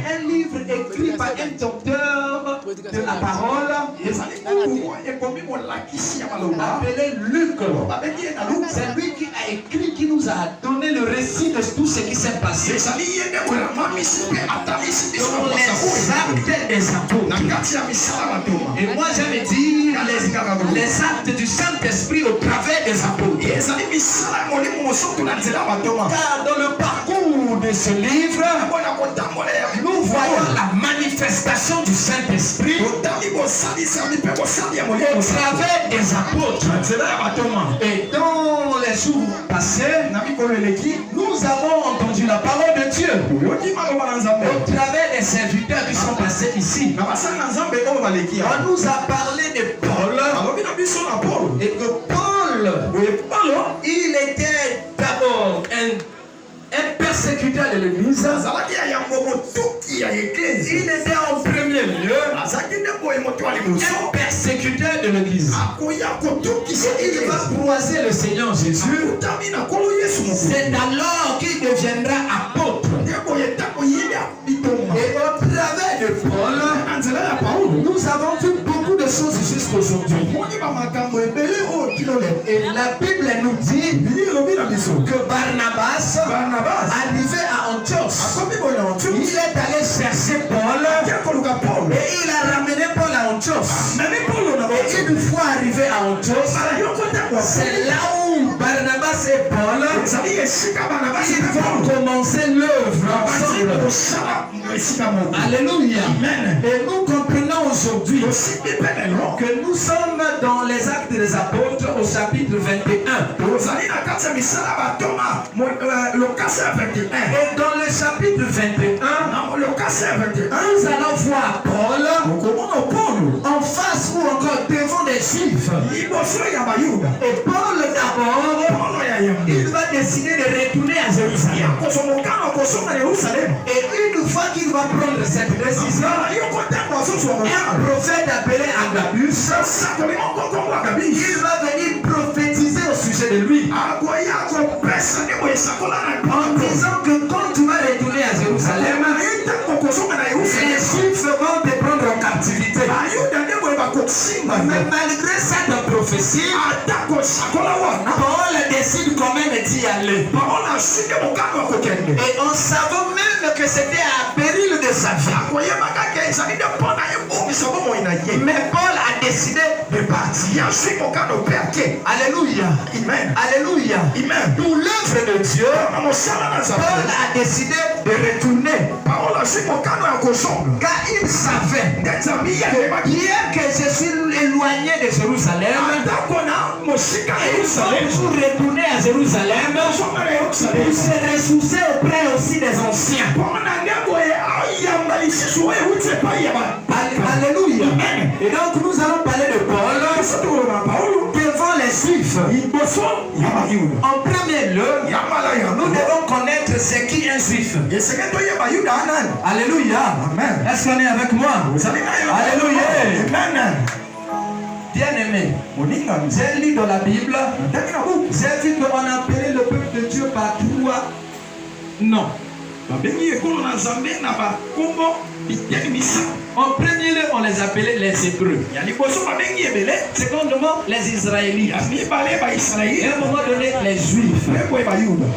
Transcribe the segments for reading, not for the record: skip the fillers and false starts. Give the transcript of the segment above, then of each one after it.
Un livre écrit par un docteur de la parole appelé Luc. C'est lui qui a écrit, qui nous a donné le récit de tout ce qui s'est passé dans les actes des apôtres. Et moi j'avais dit les actes du Saint-Esprit au travers des apôtres. Car dans le parcours de ce livre, nous voyons la manifestation du Saint-Esprit au travers des apôtres. Et dans les jours passés, nous avons entendu la parole de Dieu au travers des serviteurs qui sont passés ici. On nous a parlé de Paul. Et que Paul, il était d'abord un persécuteur de l'église. Il était en premier lieu un persécuteur de l'église. Il va croiser le Seigneur Jésus. C'est alors qu'il deviendra apôtre. Et au travers de Paul, nous avons vu beaucoup de choses jusqu'à aujourd'hui. Et la Bible nous dit que Barnabas, arrivé à Antioche, il est allé chercher Paul et il a ramené Paul à Antioche. Et une fois arrivé à Antioche, c'est là où Barnabas et Paul ils vont commencer l'œuvre ensemble. Alléluia. Et nous comprenons aujourd'hui que nous sommes dans les Actes des Apôtres au chapitre 21. Et dans le chapitre 21, nous allons voir Paul en face ou encore devant des Juifs. Et Paul d'abord, il va décider de retourner à Jérusalem. Et une fois qu'il va prendre cette décision, un prophète appelé Agabus, il va venir prophétiser au sujet de lui. En disant que quand tu vas retourner à Jérusalem, les Juifs vont te prendre en captivité. Mais malgré cette prophétie, Paul décide quand même d'y aller. Et on savait même que c'était à péril de sa vie. Mais Paul a décidé de partir. Alléluia. Alléluia. Pour l'œuvre de Dieu, Paul a décidé de retourner. Car il savait que bien que je suis éloigné de Jérusalem, pour retourner à Jérusalem, pour se ressourcer auprès aussi des anciens. Alléluia. Et donc nous allons parler de Paul devant les Juifs. En premier lieu, nous devons connaître ce qui est un Juif. Alléluia. Est-ce qu'on est avec moi? Alléluia. Bien-aimé, j'ai lu dans la Bible, j'ai vu qu'on appelait le peuple de Dieu par trois noms. En premier lieu, on les appelait les Hébreux. Secondement, les Israélites. Et à un moment donné, les Juifs.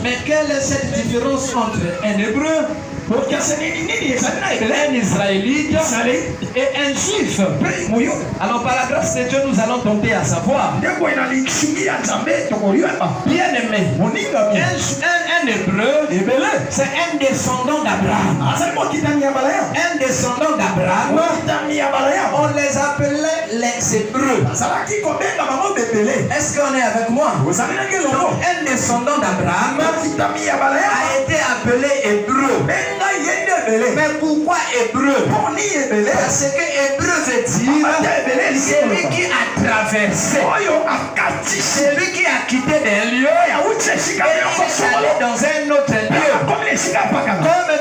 Mais quelle est cette différence entre un Hébreu, un Israélite et un Juif? Alors par la grâce de Dieu, nous allons tenter à savoir. Bien aimé, un Hébreu, c'est un descendant d'Abraham. Un descendant d'Abraham, on les appelait les Hébreux. Est-ce qu'on est avec moi? Un descendant d'Abraham a été appelé Hébreu. Mais pourquoi Hébreu? Parce que Hébreu veut dire celui qui a traversé, celui qui a quitté des lieux et est allé dans un autre lieu. Comme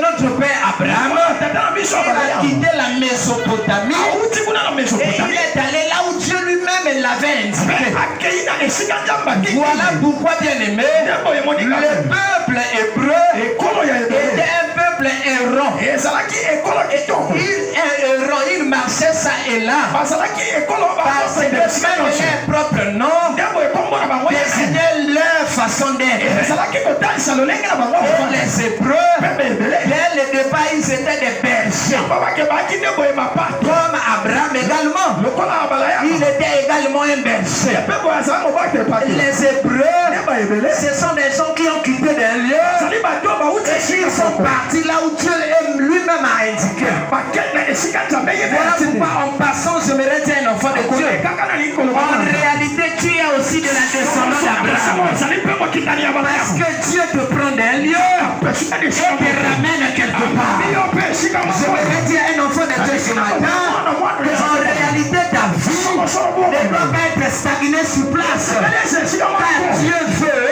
notre père Abraham, il a quitté la Mésopotamie et il est allé là où Dieu lui-même l'avait indiqué. Voilà pourquoi, bien aimé, le peuple hébreu Il marchait ça et là. Parce que leur propre nom désignait leur façon d'être. Et les Hébreux, dès le départ, ils étaient des bergers. Comme Abraham également. Il était également un berger. Les Hébreux, ce sont des gens qui ont quitté des lieux. Ils sont partis là où Dieu lui-même a indiqué. Voilà pourquoi en passant, je me retiens un enfant de Dieu. En réalité, tu es aussi de la descendance d'Abraham. Parce que Dieu te prend d'un lieu et te ramène quelque part. Je me retiens un enfant de Dieu ce matin. En réalité, ta vie ne doit pas être stagnée sur place. Car Dieu veut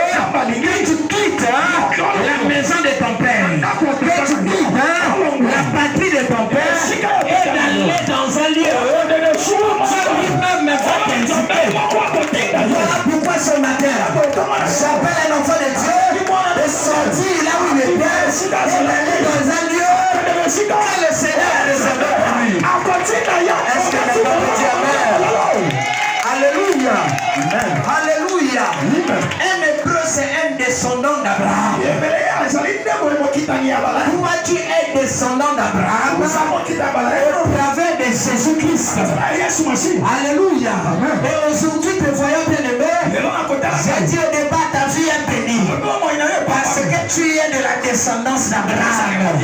que tu quittes la maison de ton père. Que tu quittes la patrie de ton père et d'aller dans un lieu où lui-même va t'indiquer. Voilà pourquoi ce matin, j'appelle un enfant de Dieu de sortir là où il était et d'aller dans un lieu que le Seigneur a réservé pour lui. Est-ce que tu peux dire Amen? Alléluia. Alléluia. Un Hébreu, c'est un descendant d'Abraham. Toi, tu es descendant d'Abraham au travers de Jésus-Christ. Alléluia. Et aujourd'hui, te voyons bien aimé. J'ai dit au départ, ta vie est bénie. Parce que tu es de la descendance d'Abraham.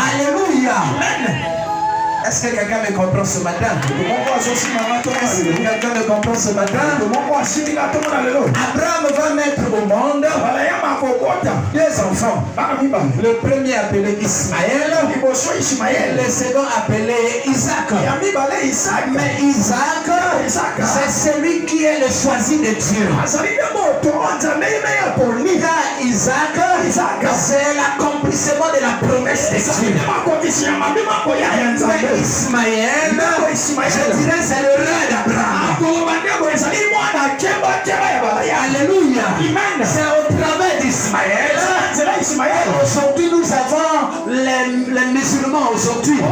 Alléluia. Est-ce que quelqu'un me comprend ce matin? Est-ce que quelqu'un me comprend ce matin? Abraham va mettre au monde deux enfants. Le premier appelé Ismaël, le second appelé Isaac. Mais Isaac, c'est celui qui est le choisi de Dieu. Car Isaac, c'est l'accomplissement de la promesse de Dieu. Ismaël, je dirais c'est le rêve d'Abraham. Alléluia. C'est au travers d'Ismaël. Aujourd'hui nous avons les musulmans aujourd'hui. Au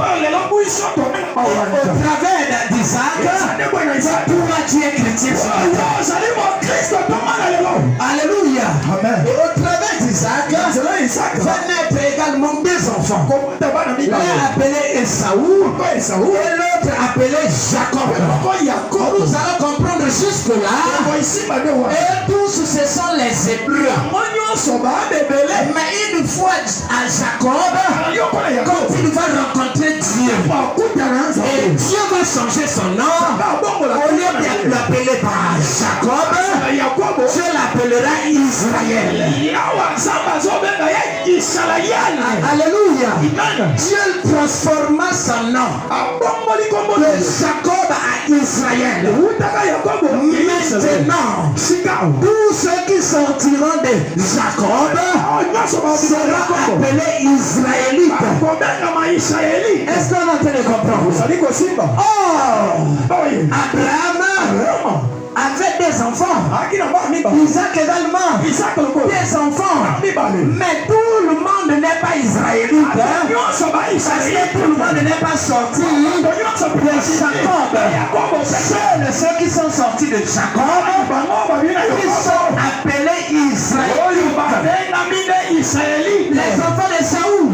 travers d'Isaac, toi tu es chrétien. Alléluia. Et au travers d'Isaac, va naître également deux enfants. L'un appelé Esaü et l'autre appelé Jacob. Nous allons comprendre jusque-là. Et tous ce sont les Hébreux. Mais une fois à Jacob, quand il va rencontrer Dieu, et Dieu va changer son nom, au lieu de l'appeler par Jacob, Dieu l'appellera Israël. Alléluia. Dieu transforma son nom de Jacob à Israël. Maintenant, tous ceux qui sortiront de Jacob seront appelés Israélites. Est-ce qu'on est en train de comprendre? Abraham avait des enfants. Isaac également. Des enfants. Mais tout le monde n'est pas israélite. Parce que tout le monde n'est pas sorti de Jacob. Ceux qui sont sortis de Jacob, ils sont appelés Israélites. Les enfants de Saoul,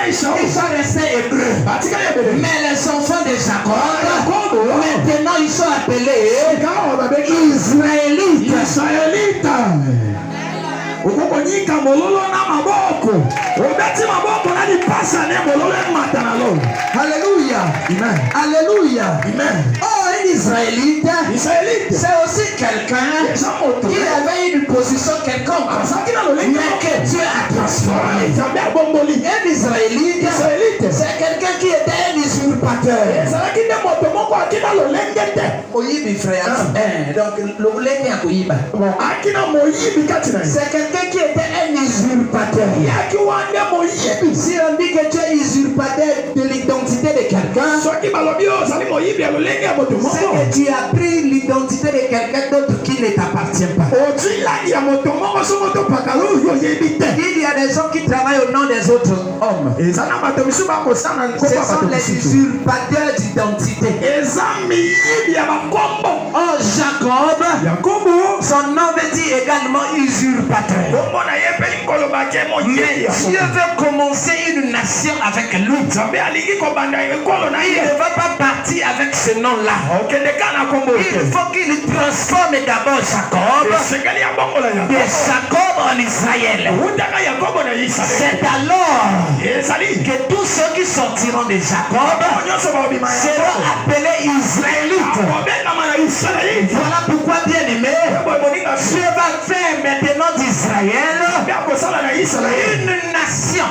ils sont restés hébreux. Mais les enfants de Jacob, maintenant ils sont appelés Israélites. Alléluia. Alléluia. Oh, un Israélite, c'est aussi quelqu'un qui avait une position quelconque, mais que Dieu a transformé. Un Israélite, c'est quelqu'un qui était un usurpateur. C'est quelqu'un qui était un usurpateur. Si on dit que tu es usurpateur de l'identité de quelqu'un, quelqu'un, c'est que tu as pris l'identité de quelqu'un d'autre qui ne t'appartient pas. Il y a des gens qui travaillent au nom des autres hommes. Ce sont les usurpateurs d'identité. Oh, Jacob, son nom veut dire également usurpateur. Mais Dieu veut commencer une nation avec lui. Il ne va pas partir avec ce nom-là. Il faut qu'il transforme d'abord Jacob de Jacob en Israël. C'est alors que tous ceux qui sortiront de Jacob seront appelés Israélites. Voilà pourquoi, bien aimé, Dieu va faire maintenant d'Israël une nation.